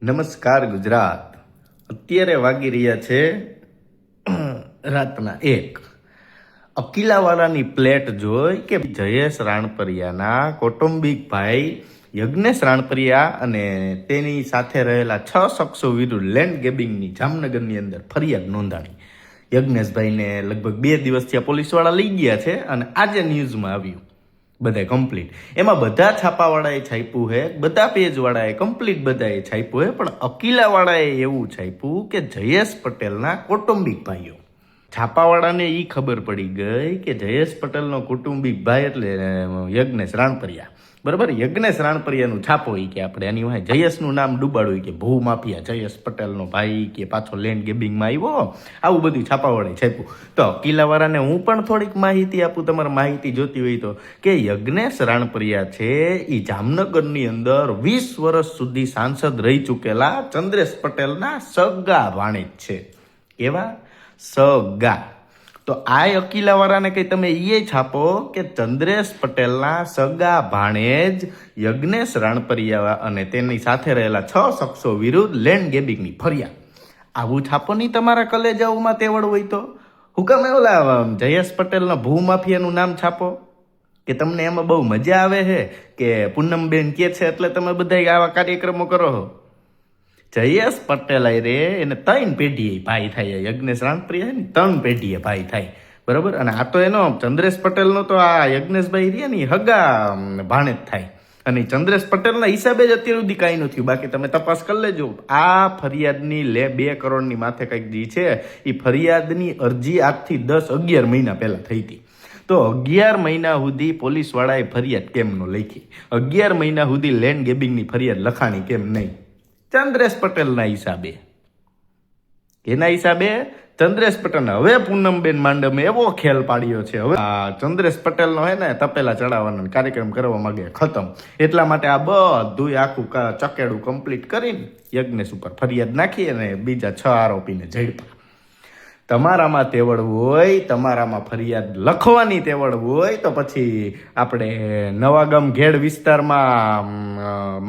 નમસ્કાર ગુજરાત. અત્યારે વાગી રહ્યા છે રાતના 1. અકીલાવાળાની પ્લેટ જોઈ કે જયેશ રાણપરિયાના કૌટુંબિક ભાઈ યજ્ઞેશ રાણપરિયા અને તેની સાથે રહેલા 6 શખ્સો વિરુદ્ધ લેન્ડ ગેબિંગની જામનગરની અંદર ફરિયાદ નોંધાણી. યજ્ઞેશભાઈને લગભગ 2 દિવસથી પોલીસવાળા લઈ ગયા છે અને આજે ન્યૂઝમાં આવ્યું બધા કમ્પ્લીટ. એમાં બધા છાપાવાળાએ છાપ્યું છે, બધા પેજવાળાએ કમ્પ્લીટ બધાએ છાપ્યું છે, પણ અકીલાવાળાએ એવું છાપ્યું કે જયેશ પટેલના કૌટુંબિક ભાઈઓ. છાપાવાળાને એ ખબર પડી ગઈ કે જયેશ પટેલનો કૌટુંબિક ભાઈ એટલે યજ્ઞેશ રાણપરિયા. બરાબર, યજ્ઞેશ રાણપરિયાનું છાપો કે આપણે એની વાંહે જયેશનું નામ ડૂબાડ્યું કે ભૂ માફિયા જયેશ પટેલનો ભાઈ કે પાછો લેન્ડ ગેબિંગમાં આવ્યો, આવું બધું છાપાવાળાએ છાપ્યું. તો અકીલાવાળાને હું પણ થોડીક માહિતી આપું, તમારે માહિતી જોતી હોય તો, કે યજ્ઞેશ રાણપરિયા છે એ જામનગરની અંદર 20 વર્ષ સુધી સાંસદ રહી ચૂકેલા ચંદ્રેશ પટેલના સગા ભાણેજ છે. એવા સગા. તો આ અકીલાવાળાને કઈ તમે એ છાપો કે ચંદ્રેશ પટેલના સગા ભાણેજ યજ્ઞેશ રાણપરિયા અને તેની સાથે રહેલા 6 શખ્સો વિરુદ્ધ લેન્ડ ગેબિંગની ફરિયાદ. આવું છાપો નહીં તમારા કલેજાઓમાં તેવડ હોય તો. હુકમ ઓલા જયેશ પટેલના ભૂ માફિયાનું નામ છાપો કે તમને એમાં બહુ મજા આવે છે કે પૂનમબેન કે છે એટલે તમે બધા આવા કાર્યક્રમો કરો છો. જયેશ પટેલ રે એને 3 પેઢીએ ભાઈ થાય. યજ્ઞેશ રાણપરિયા ને 3 પેઢીએ ભાઈ થાય. બરાબર, અને આ તો એનો ચંદ્રેશ પટેલનો તો આ યજ્ઞેશભાઈ રે ને હગા ભાણેજ થાય. અને ચંદ્રેશ પટેલના હિસાબે જ અત્યાર સુધી કાંઈ ન થયું. બાકી તમે તપાસ કરી લેજો. આ ફરિયાદની 2 કરોડની માથે કંઈક જે છે એ ફરિયાદની અરજી આજથી 10-11 મહિના પહેલા થઈ હતી. તો 11 મહિના સુધી પોલીસવાળાએ ફરિયાદ કેમ ન લખી? 11 મહિના સુધી લેન્ડ ગેબિંગની ફરિયાદ લખાણી કેમ નહીં? ચંદ્રેશ પટેલના હિસાબે. એના હિસાબે ચંદ્રેશ પટેલ. હવે પૂનમબેન માંડમે એવો ખેલ પાડ્યો છે, હવે ચંદ્રેશ પટેલનો હે ને તપેલા ચડાવવાનો કાર્યક્રમ કરવા માંગે, ખતમ. એટલા માટે આ બધું આખું ચકેડું કમ્પ્લીટ કરીને યજ્ઞેશ ઉપર ફરિયાદ નાખી અને બીજા 6 આરોપીને ઝડપા. તમારામાં તેવડ હોય, તમારામાં ફરિયાદ લખવાની તેવડ હોય તો પછી આપણે નવાગામ ઘેડ વિસ્તારમાં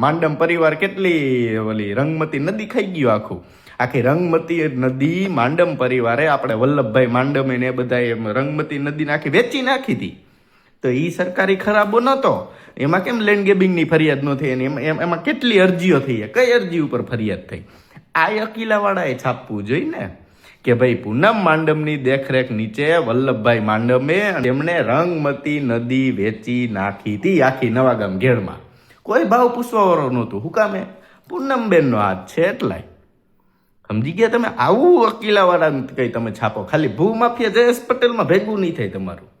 માંડમ પરિવાર કેટલી ઓલી રંગમતી નદી ખાઈ ગયું. આખી રંગમતી નદી માંડમ પરિવારે આપણે વલ્લભભાઈ માંડમે ને બધા રંગમતી નદી નાખી વેચી નાખી હતી. તો એ સરકારી ખરાબો નહોતો, એમાં કેમ લેન્ડ ગેબિંગની ફરિયાદ ન થઈ? એમાં કેટલી અરજીઓ થઈ? કઈ અરજી ઉપર ફરિયાદ થઈ? આ અકીલાવાળાએ છાપવું જોઈએ ને કે ભાઈ પૂનમ માંડમની દેખરેખ નીચે વલ્લભભાઈ માંડમે એમણે રંગમતી નદી વેચી નાખી હતી આખી નવાગામ ઘેડમાં. કોઈ ભાવ પૂછવાવાળો નહોતું. હું કામે? પૂનમબેનનો હાથ છે એટલાય. સમજી ગયા તમે? આવું અકીલાવાળા કઈ તમે છાપો. ખાલી ભૂ માફિયા જયેશ પટેલમાં ભેગું નહીં થાય તમારું.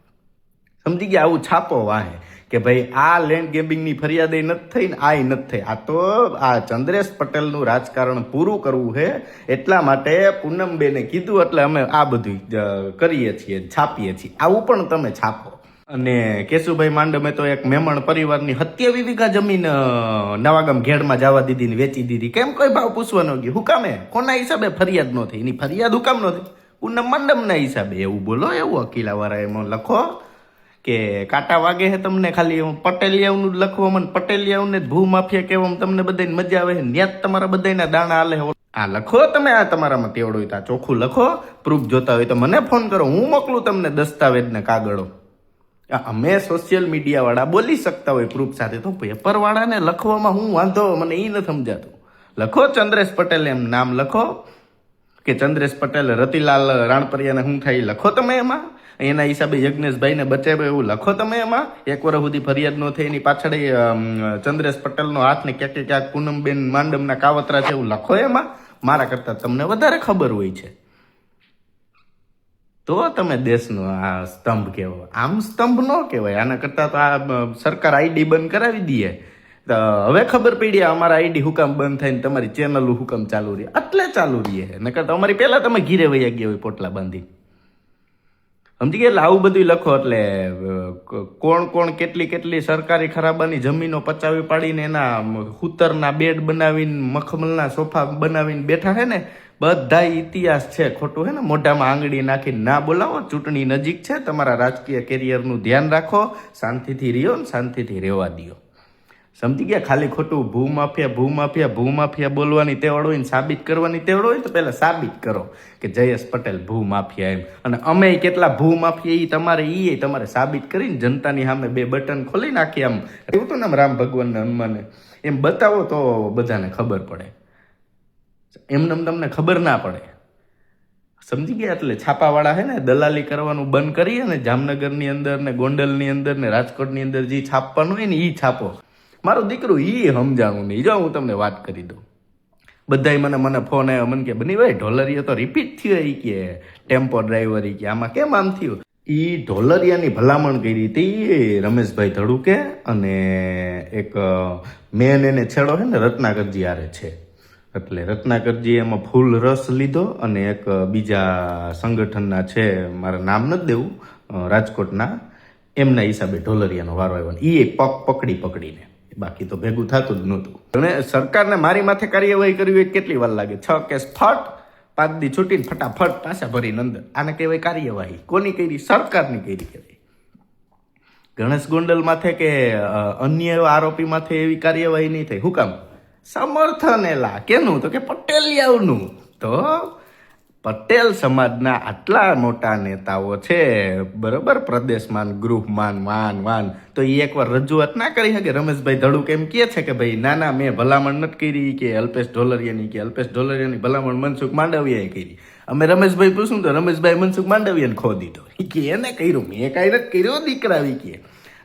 સમજી ગયા? આવું છાપો વાહે કે ભાઈ આ લેન્ડ ગેબિંગની ફરિયાદ નથી થઈ ને આ નથી થઈ. આ તો આ ચંદ્રેશ પટેલનું રાજકારણ પૂરું કરવું છે, એટલા માટે પૂનમબેને કીધું એટલે અમે આ બધું કરીએ છીએ, છાપીએ છીએ. આવું પણ તમે છાપો. અને કેશુભાઈ માંડમે તો એક મેમણ પરિવારની 27 વીઘા જમીન નવાગામ ઘેડમાં જવા દીધી ને વેચી દીધી. કેમ? કોઈ ભાવ પૂછવાનો ગયો? હું કામે? કોના હિસાબે ફરિયાદ ન થઈ? એની ફરિયાદ હું કામ ન થઈ? પૂનમ માંડમના હિસાબે. એવું બોલો, એવું અકીલાવાળા એમાં લખો કે કાંટા વાગે છે તમને ખાલી પટેલિયાઓનું લખવામાં, પટેલિયાઓને ભૂ માફિયા કહેવામાં તમને બધાને મજા આવે છે. ન્યા જ તમારા બધાના દાણા હાલે. આ લખો તમે, આ તમારામાં તેવડ હોય તો આ ચોખ્ખું લખો. પ્રૂફ જોતા હોય તો મને ફોન કરો, હું મોકલું તમને દસ્તાવેજ ને કાગળો. અમે સોશિયલ મીડિયા વાળા બોલી શકતા હોય પ્રૂફ સાથે, તો પેપર વાળાને લખવામાં હું વાંધો? મને એ નથી સમજાતું. લખો ચંદ્રેશ પટેલ એમ નામ લખો કે ચંદ્રેશ પટેલ રતિલાલ રાણપરિયાને શું થાય લખો તમે એમાં. એના હિસાબે યજ્ઞેશભાઈને બચાવ્યો એવું લખો તમે એમાં. 1 વર્ષ સુધી ફરિયાદ ન થઈ એની પાછળ ચંદ્રેશ પટેલનો હાથ ને ક્યાંક ક્યાંક પૂનમબેન માંડમના કાવતરા છે એવું લખો એમાં. મારા કરતા તમને વધારે ખબર હોય છે. તો તમે દેશનો આ સ્તંભ કહેવો. આમ સ્તંભ ન કહેવાય. આના કરતા તો આ સરકાર આઈડી બંધ કરાવી દઈએ. હવે ખબર પડી અમારા આઈડી હુકામ બંધ થાય ને તમારી ચેનલ હુકામ ચાલુ રહે, એટલે ચાલુ રહીએ. નકર તો અમારી પહેલા તમે ઘીરે વૈયા ગયા હોય પોટલા બાંધી. સમજી ગયા? એટલે આવું બધું લખો. એટલે કોણ કેટલી સરકારી ખરાબાની જમીનો પચાવી પાડીને એના હુતરના બેડ બનાવીને મખમલના સોફા બનાવીને બેઠા છે ને, બધા ઇતિહાસ છે. ખોટું છે ને મોઢામાં આંગળી નાખીને ના બોલાવો. ચૂંટણી નજીક છે, તમારા રાજકીય કેરિયરનું ધ્યાન રાખો, શાંતિથી રહ્યો ને શાંતિથી રહેવા દો. સમજી ગયા? ખાલી ખોટું ભૂમાફિયા બોલવાની તેવડ હોય ને સાબિત કરવાની તેવડ હોય તો પહેલા સાબિત કરો કે જયેશ પટેલ ભૂમાફિયા એમ. અને અમે કેટલા ભૂમાફિયા એ તમારે સાબિત કરીને જનતાની સામે 2 બટન ખોલી નાખી આમ એવું તો ને રામ ભગવાન ને હનુમાને એમ બતાવો તો બધાને ખબર પડે. એમને તમને ખબર ના પડે. સમજી ગયા? એટલે છાપાવાળા હે ને દલાલી કરવાનું બંધ કરીએ ને જામનગરની અંદર ને ગોંડલની અંદર ને રાજકોટની અંદર જે છાપવાનું હોય ને એ છાપો. મારું દીકરું સમજાણું નહીં. જો હું તમને વાત કરી દઉં. બધાય મને ફોન આવ્યો, મને કે બની ભાઈ ઢોલરિયા તો રિપીટ થયો એ કે ટેમ્પો ડ્રાઈવર કે આમાં કેમ આમ થયું? એ ઢોલરિયાની ભલામણ કરી હતી રમેશભાઈ ધડુકે અને એક મેન એને છેડો છે ને રત્નાકરજી આરે છે. એટલે રત્નાકરજી એમાં ફૂલ રસ લીધો અને એક બીજા સંગઠનના છે, મારે નામ નથી દેવું, રાજકોટના, એમના હિસાબે ઢોલરિયાનો વારો આવ્યો. એ પકડીને, બાકી તો ભેગું થતું જ નહોતું. અને સરકારને મારી માથે કાર્યવાહી કરવી હોય કેટલી વાર લાગે? 6 કેસ ફટ, 5 દી છૂટીને ફટાફટ પાછા ભરીને અંદર. આને કહેવાય કાર્યવાહી. કોની કરી? સરકારની કરી કહેવાય. ગણેશ ગોંડલ માથે કે અન્ય એવા આરોપી માથે એવી કાર્યવાહી નહીં થઈ. શું કામ? સમર્થન એલા કેનું? તો કે પટેલિયાઓનું. તો પટેલ સમાજના આટલા મોટા નેતાઓ છે, બરોબર, પ્રદેશમાન, ગૃહમાન, તો એ એકવાર રજૂઆત ના કરી શકે? રમેશભાઈ ધડુક એમ કહે છે કે ભાઈ ના મેં ભલામણ નથી કરી કે અલ્પેશ ઢોલરિયાની ભલામણ મનસુખ માંડવિયાએ કરી. અમે રમેશભાઈ પૂછું તો રમેશભાઈ મનસુખ માંડવિયાને ખો દીધો. કે એને કર્યું, મેં કાંઈ નથી કર્યો દીકરાવી કે.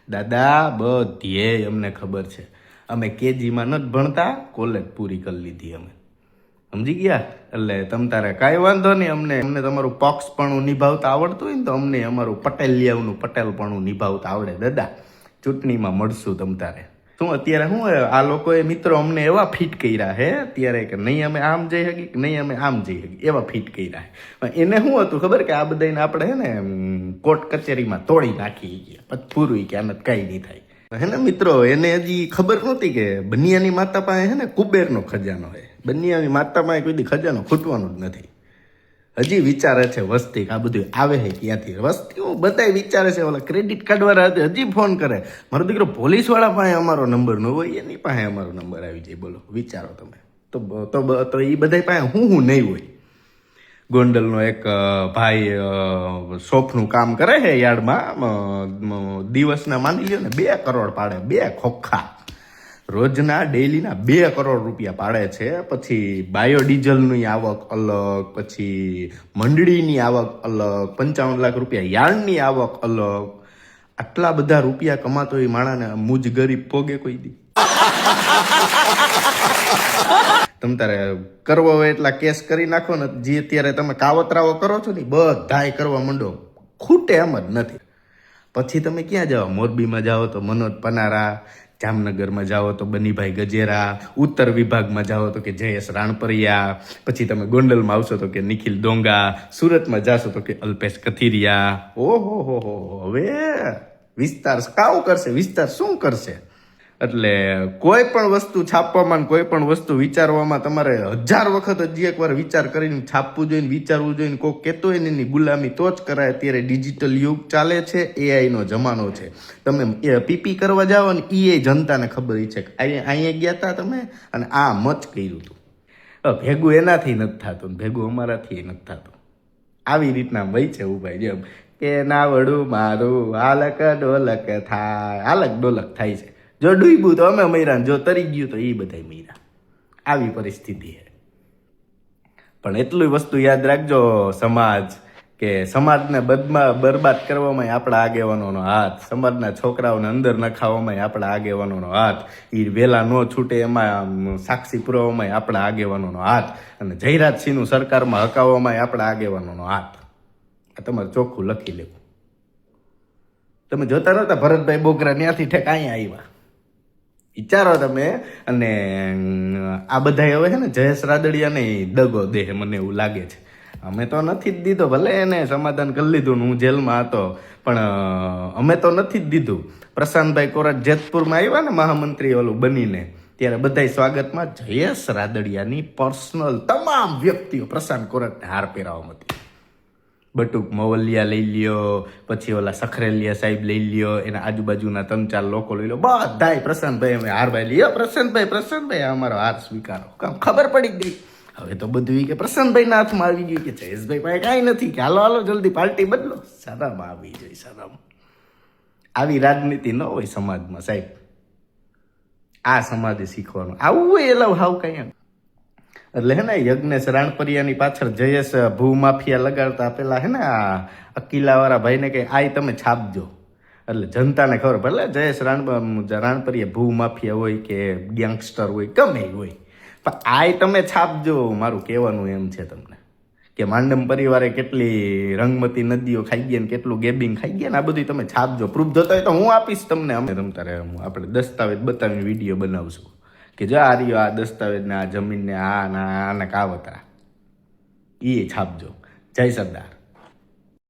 દાદા બધે અમને ખબર છે. અમે કેજીમાં નથી ભણતા, કોલેજ પૂરી કરી લીધી અમે. સમજી ગયા? એટલે તમ તારે કાંઈ વાંધો નહીં. અમને તમારું પક્ષપણું નિભાવતા આવડતું હોય ને તો અમને અમારું પટેલિયાઓનું પટેલપણું નિભાવતા આવડે. દાદા ચૂંટણીમાં મળશું તમ તારે. શું અત્યારે શું આ લોકોએ મિત્રો અમને એવા ફિટ કર્યા હે અત્યારે કે નહીં અમે આમ જઈ શકીએ કે નહીં અમે આમ જઈ શકીએ, એવા ફિટ કર્યા હે. એને શું હતું ખબર કે આ બધાને આપણે હે ને કોર્ટ કચેરીમાં તોડી નાખી ગયા, પછી પૂરું કે આને કાંઈ નહીં થાય. હે ને મિત્રો, એને હજી ખબર નહોતી કે બનિયાની માતા પાસે હે ને કુબેરનો ખજાનો હોય. બનિયાની માતા પાસે કોઈ દી ખજાનો ખૂટવાનો જ નથી. હજી વિચારે છે વસ્તી આ બધું આવે છે ક્યાંથી. વસ્તી બધા વિચારે છે, ઓલા ક્રેડિટ કાર્ડ વાળા હજી ફોન કરે. મારો દીકરો પોલીસ વાળા પાસે અમારો નંબર ન હોય, એની પાસે અમારો નંબર આવી જાય. બોલો, વિચારો તમે. તો એ બધા પાસે હું નહીં હોય. ગોંડલનો એક ભાઈ શોપનું કામ કરે છે યાર્ડમાં. દિવસના માની લ્યો ને 2 કરોડ પાડે, 2 ખોખા રોજના ડેઈલીના 2 કરોડ રૂપિયા પાડે છે. પછી બાયોડીઝલની આવક અલગ, પછી મંડળીની આવક અલગ, 55 લાખ રૂપિયા યાર્ડની આવક અલગ. આટલા બધા રૂપિયા કમાતો એ માણાને મુજ ગરીબ પોગે કોઈ દી? તમે તારે કરવો હોય એટલા કેસ કરી નાખો ને. જે અત્યારે તમે કાવતરાઓ કરો છો ને બધાય કરવા માંડો, ખૂટે એમ જ નથી. પછી તમે ક્યાં જાઓ? મોરબીમાં જાઓ તો મનોજ પનારા, જામનગરમાં જાઓ તો બનીભાઈ ગજેરા, ઉત્તર વિભાગમાં જાઓ તો કે જયેશ રાણપરિયા, પછી તમે ગોંડલમાં આવશો તો કે નિખિલ ડોંગા, સુરતમાં જાશો તો કે અલ્પેશ કથિરિયા. ઓહો, હવે વિસ્તાર કાઉ કરશે, વિસ્તાર શું કરશે? એટલે કોઈ પણ વસ્તુ છાપવામાં, કોઈ પણ વસ્તુ વિચારવામાં તમારે 1000 વખત હજી એકવાર વિચાર કરીને છાપવું જોઈએ, વિચારવું જોઈએ. કોઈ કહેતો હોય ને એની ગુલામી તો જ કરાય. અત્યારે ડિજિટલ યુગ ચાલે છે, એઆઈનો જમાનો છે. તમે પીપી કરવા જાઓ ને એ જનતાને ખબર છે કે અહીંયા ગયા હતા તમે અને આ મચ કર્યું હતું. ભેગું એનાથી નથી થતું, ભેગું અમારાથી નથી થતું. આવી રીતના વહી છે ભાઈ, જેમ કે નાવડું મારું હાલક ડોલક થાય, હાલક ડોલક થાય છે. જો ડૂબ્યું તો અમે મર્યા, જો તરી ગયું તો એ બધા મર્યા. આવી પરિસ્થિતિ છે. પણ એટલું વસ્તુ યાદ રાખજો સમાજ, કે સમાજને બરબાદ કરવામાં આપણા આગેવાનોનો હાથ, સમાજના છોકરાઓને અંદર નખાવવામાં આપણા આગેવાનોનો હાથ, એ વેલા ન છૂટે એમાં સાક્ષી પુરાવામાં આપણા આગેવાનોનો હાથ, અને જયરાજસિંહનું સરકારમાં હકાવવામાં આપણા આગેવાનોનો હાથ. આ તમારે ચોખ્ખું લખી લેવું. તમે જોતા નહોતા ભરતભાઈ બોગરા ત્યાંથી ઠેક અહીંયા આવ્યા? વિચારો તમે. અને આ બધા હવે છે ને જયેશ રાદડિયાને દગો દેહ, મને એવું લાગે છે. અમે તો નથી જ દીધો, ભલે એને સમાધાન કરી લીધું, હું જેલમાં હતો, પણ અમે તો નથી જ દીધું. પ્રશાંતભાઈ કોરટ જેતપુરમાં આવ્યા ને મહામંત્રી ઓલું બનીને, ત્યારે બધા સ્વાગતમાં જયેશ રાદડિયાની પર્સનલ તમામ વ્યક્તિઓ પ્રશાંત કોરટને હાર પહેરાવવામાં હતી. બટુક મવલિયા લઈ લ્યો, પછી ઓલા સખરેલિયા સાહેબ લઈ લ્યો, એના આજુબાજુના 3-4 લોકો લઈ લો, બધાય પ્રશાંતભાઈ અમે હારભાઈ લ્યો, પ્રશાંતભાઈ અમારો હાર સ્વીકારો. ખબર પડી ગઈ. હવે તો બધું કે પ્રશાંતભાઈના હાથમાં આવી ગયું, કે જયેશભાઈ પાસે કાંઈ નથી, કે હાલો જલ્દી પાર્ટી બદલો. શરમ આવી જોઈએ, શરમ. આવી રાજનીતિ ન હોય સમાજમાં સાહેબ. આ સમાજે શીખવાનું આવું હોય એલા હાવ કઈ. એટલે હે ને યજ્ઞેશ રાણપરિયાની પાછળ જયેશ ભૂમાફિયા લગાડતા પેલા હે ને આ અકીલાવાળા ભાઈને કે આય તમે છાપજો, એટલે જનતાને ખબર પડે. જયેશ રાણપરિયા ભૂમાફિયા હોય કે ગેંગસ્ટર હોય ગમે હોય, પણ આય તમે છાપજો. મારું કહેવાનું એમ છે તમને કે માંડમ પરિવારે કેટલી રંગમતી નદીઓ ખાઈ ગયા ને કેટલું ગેબિંગ ખાઈ ગયા ને, આ બધું તમે છાપજો. પ્રૂફ જોતા હોય તો હું આપીશ તમને. અમે રમતા રહે, આપણે દસ્તાવેજ બતાવીને વિડીયો બનાવશું કે જો આ રહ્યો આ દસ્તાવેજને, આ જમીનને, આના કાવતરા એ છાપજો. જય સરદાર.